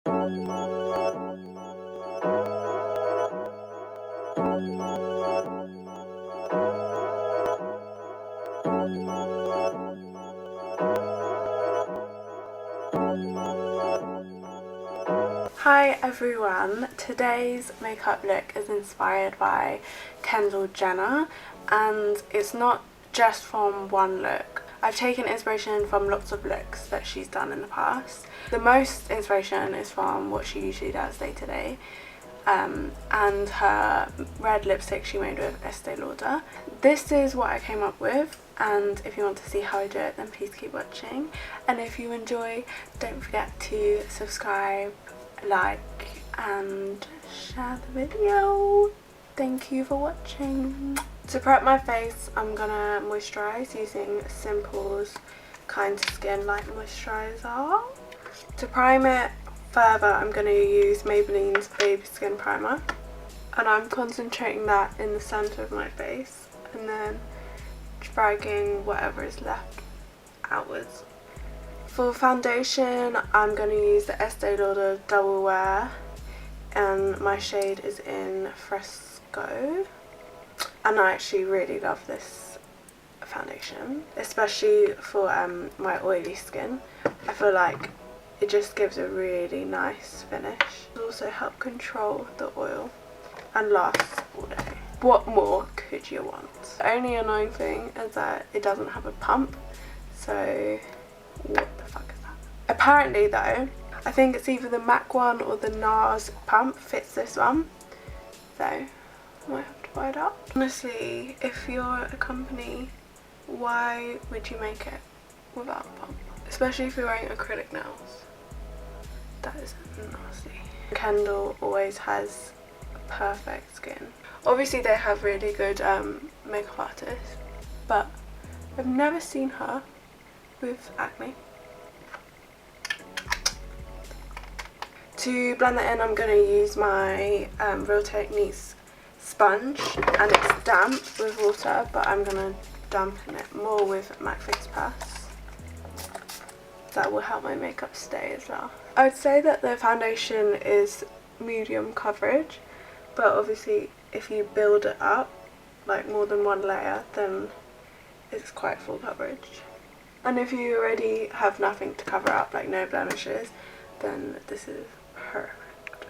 Hi everyone, today's makeup look is inspired by Kendall Jenner, and it's not just from one look. I've taken inspiration from lots of looks that she's done in the past. The most inspiration is from what she usually does day to day, and her red lipstick she made with Estee Lauder. This is what I came up with, and if you want to see how I do it, then please keep watching. And if you enjoy, don't forget to subscribe, like and share the video. Thank you for watching. To prep my face, I'm gonna moisturise using Simple's Kind Skin Light Moisturiser. To prime it further, I'm gonna use Maybelline's Baby Skin Primer, and I'm concentrating that in the centre of my face and then dragging whatever is left outwards. For foundation, I'm going to use the Estee Lauder Double Wear, and my shade is in Fresco, and I actually really love this foundation, especially for my oily skin. I feel like it just gives a really nice finish. It also helps control the oil and lasts all day. What more could you want? The only annoying thing is that it doesn't have a pump, so what the fuck is that? Apparently though, I think it's either the MAC one or the NARS pump fits this one, so I might have to buy that. Honestly, if you're a company, why would you make it without a pump? Especially if you're wearing acrylic nails. That is nasty. Kendall always has perfect skin. Obviously they have really good makeup artists, but I've never seen her with acne. To blend that in, I'm going to use my Real Techniques sponge, and it's damp with water, but I'm going to dampen it more with MAC Fix Press. That will help my makeup stay as well. I'd say that the foundation is medium coverage, but obviously if you build it up like more than one layer, then it's quite full coverage. And if you already have nothing to cover up, like no blemishes, then this is perfect.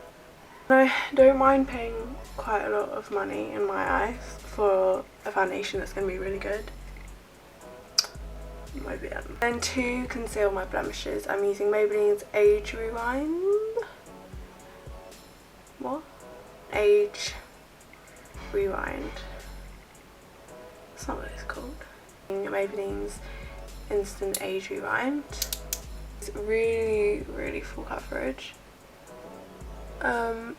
I don't mind paying quite a lot of money in my eyes for a foundation that's going to be really good. Then to conceal my blemishes, I'm using Maybelline's Age Rewind. What? Age Rewind. That's not what it's called. Maybelline's Instant Age Rewind. It's really full coverage, and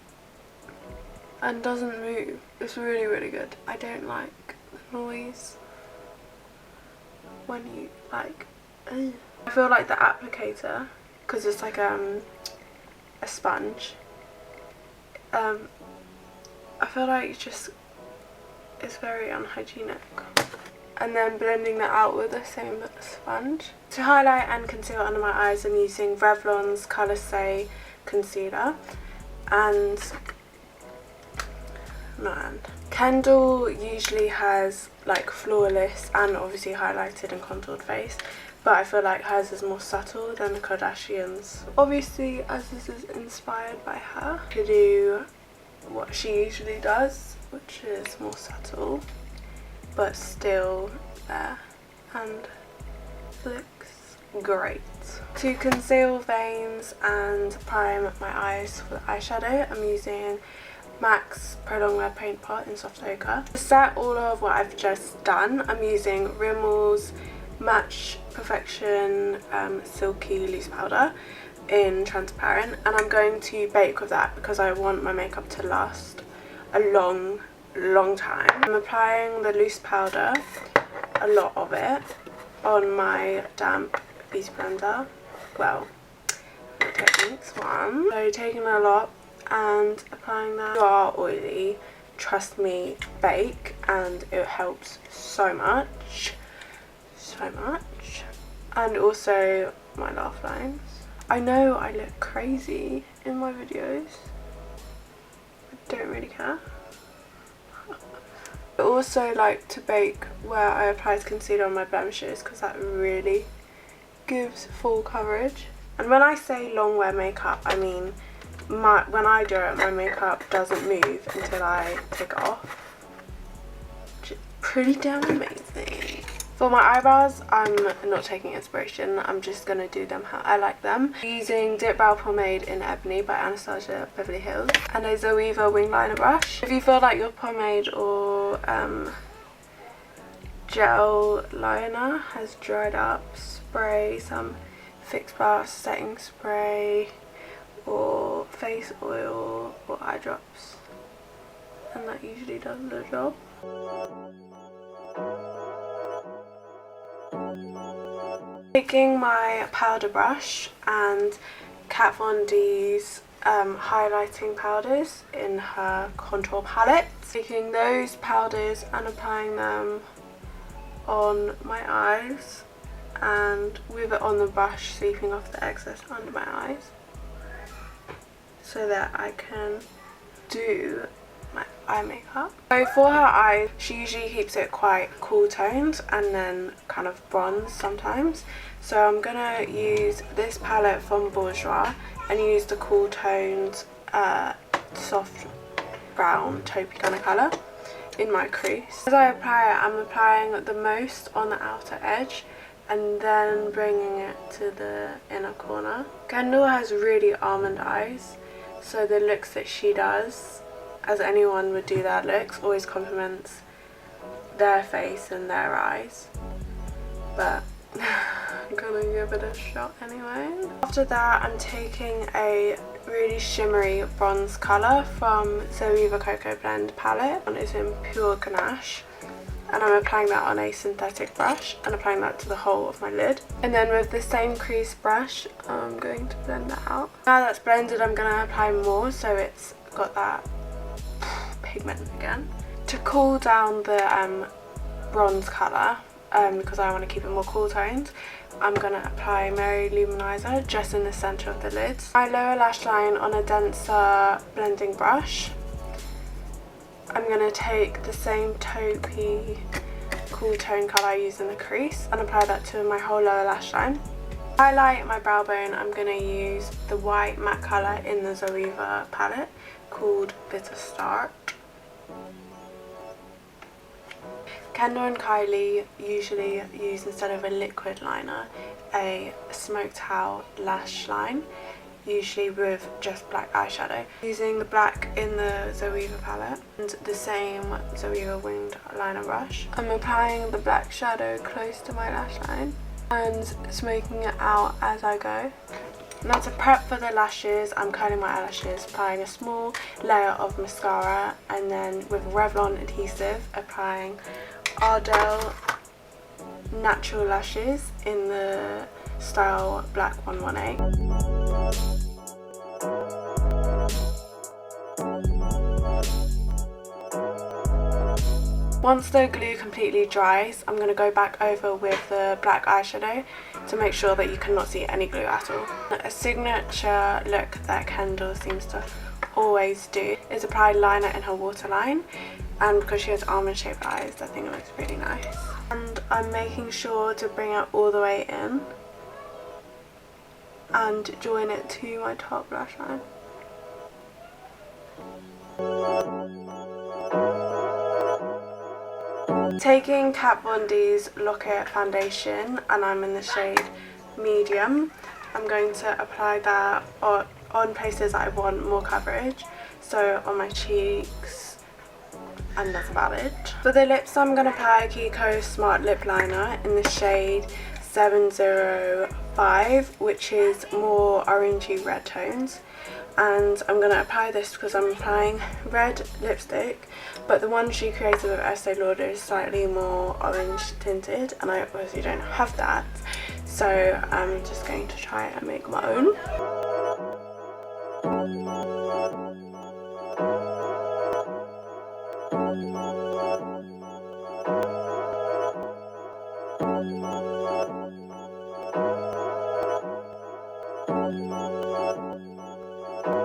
doesn't move. It's really good. I don't like the noise when you like I feel like the applicator, because it's like a sponge, I feel like it's very unhygienic. And then blending that out with the same sponge. To highlight and conceal under my eyes, I'm using Revlon's Colour Stay Concealer, and Kendall usually has like flawless and obviously highlighted and contoured face, but I feel like hers is more subtle than the Kardashians. Obviously, as this is inspired by her, to do what she usually does, which is more subtle but still there, and looks great. To conceal veins and prime my eyes with eyeshadow, I'm using MAC's Prolong Wear Paint Pot in Soft Ochre. To set all of what I've just done, I'm using Rimmel's Match Perfection Silky Loose Powder in transparent, and I'm going to bake with that because I want my makeup to last a long time. I'm applying the loose powder, a lot of it, on my damp beauty blender. Well, the Techniques one. So taking a lot and applying that. If you are oily, trust me, bake, and it helps so much. And also my laugh lines. I know I look crazy in my videos. I don't really care. I also like to bake where I apply concealer on my blemishes because that really gives full coverage. And when I say long wear makeup, I mean when I do it, my makeup doesn't move until I take it off, which is pretty damn amazing. For my eyebrows, I'm not taking inspiration. I'm just going to do them how I like them. Using dipbrow pomade in Ebony by Anastasia, Beverly Hills, and a Zoeva wing liner brush. If you feel like your pomade or gel liner has dried up, spray some Fix Plus setting spray or face oil or eye drops, and that usually does the job. Taking my powder brush and Kat Von D's highlighting powders in her contour palette. Taking those powders and applying them on my eyes, and with it on the brush sweeping off the excess under my eyes so that I can do my eye makeup. So for her eyes, she usually keeps it quite cool toned and then kind of bronze sometimes. So I'm gonna use this palette from Bourjois and use the cool toned soft brown taupey kind of colour in my crease. As I apply it, I'm applying the most on the outer edge and then bringing it to the inner corner. Kendall has really almond eyes, so the looks that she does, as anyone would do their looks, always complements their face and their eyes. But I'm gonna give it a shot anyway. After that, I'm taking a really shimmery bronze colour from Zoeva Cocoa Blend palette, and it's in Pure Ganache. And I'm applying that on a synthetic brush and applying that to the whole of my lid. And then with the same crease brush, I'm going to blend that out. Now that's blended, I'm going to apply more so it's got that pigment again. To cool down the bronze colour, because I want to keep it more cool toned, I'm going to apply Mary Luminizer just in the centre of the lids. My lower lash line on a denser blending brush. I'm going to take the same taupey cool tone colour I used in the crease and apply that to my whole lower lash line. To highlight my brow bone, I'm going to use the white matte colour in the Zoeva palette called Bitter Start. Kendall and Kylie usually use, instead of a liquid liner, a smoked towel lash line, usually with just black eyeshadow. Using the black in the Zoeva palette and the same Zoeva winged liner brush, I'm applying the black shadow close to my lash line and smoking it out as I go. Now to prep for the lashes, I'm curling my eyelashes, applying a small layer of mascara, and then with Revlon adhesive applying Ardell natural lashes in the style Black 118. Once the glue completely dries, I'm going to go back over with the black eyeshadow to make sure that you cannot see any glue at all. A signature look that Kendall seems to always do is apply liner in her waterline, and because she has almond shaped eyes, I think it looks really nice. And I'm making sure to bring it all the way in and join it to my top lash line. Taking Kat Von D's Lock-It foundation, and I'm in the shade medium, I'm going to apply that on places I want more coverage, so on my cheeks, and that's about it. For the lips, I'm going to apply Kiko Smart Lip Liner in the shade 705, which is more orangey red tones. And I'm going to apply this because I'm applying red lipstick, but the one she created with Estee Lauder is slightly more orange tinted, and I obviously don't have that, so I'm just going to try and make my own.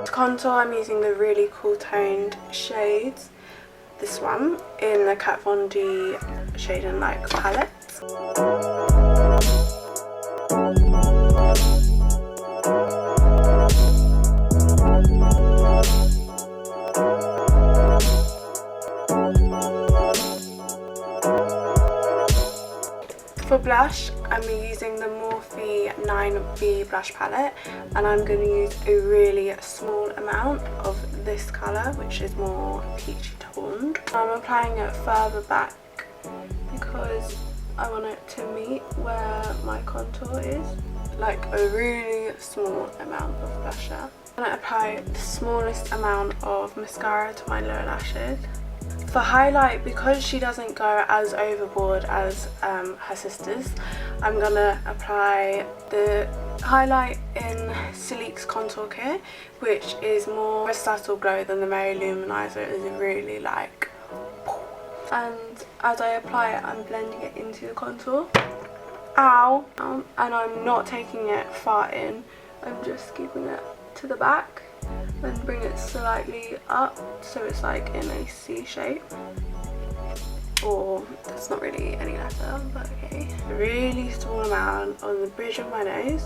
To contour, I'm using the really cool toned shades. This one in the Kat Von D Shade and Light palette. For blush, I'm using the Morphe 9B blush palette, and I'm going to use a really small amount of this colour, which is more peachy toned. I'm applying it further back because I want it to meet where my contour is, like a really small amount of blusher. I'm going to apply the smallest amount of mascara to my lower lashes. For highlight, because she doesn't go as overboard as her sisters, I'm going to apply the highlight in Sleek's Contour Kit, which is more a subtle glow than the Mary Luminizer is really like. And as I apply it, I'm blending it into the contour. Ow! And I'm not taking it far in, I'm just keeping it to the back and bring it slightly up so it's like in a C shape. Or that's not really any letter, but okay. A really small amount on the bridge of my nose,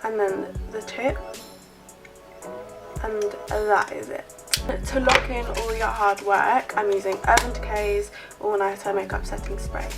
and then the tip, and that is it. To lock in all your hard work, I'm using Urban Decay's All Nighter Makeup Setting Spray.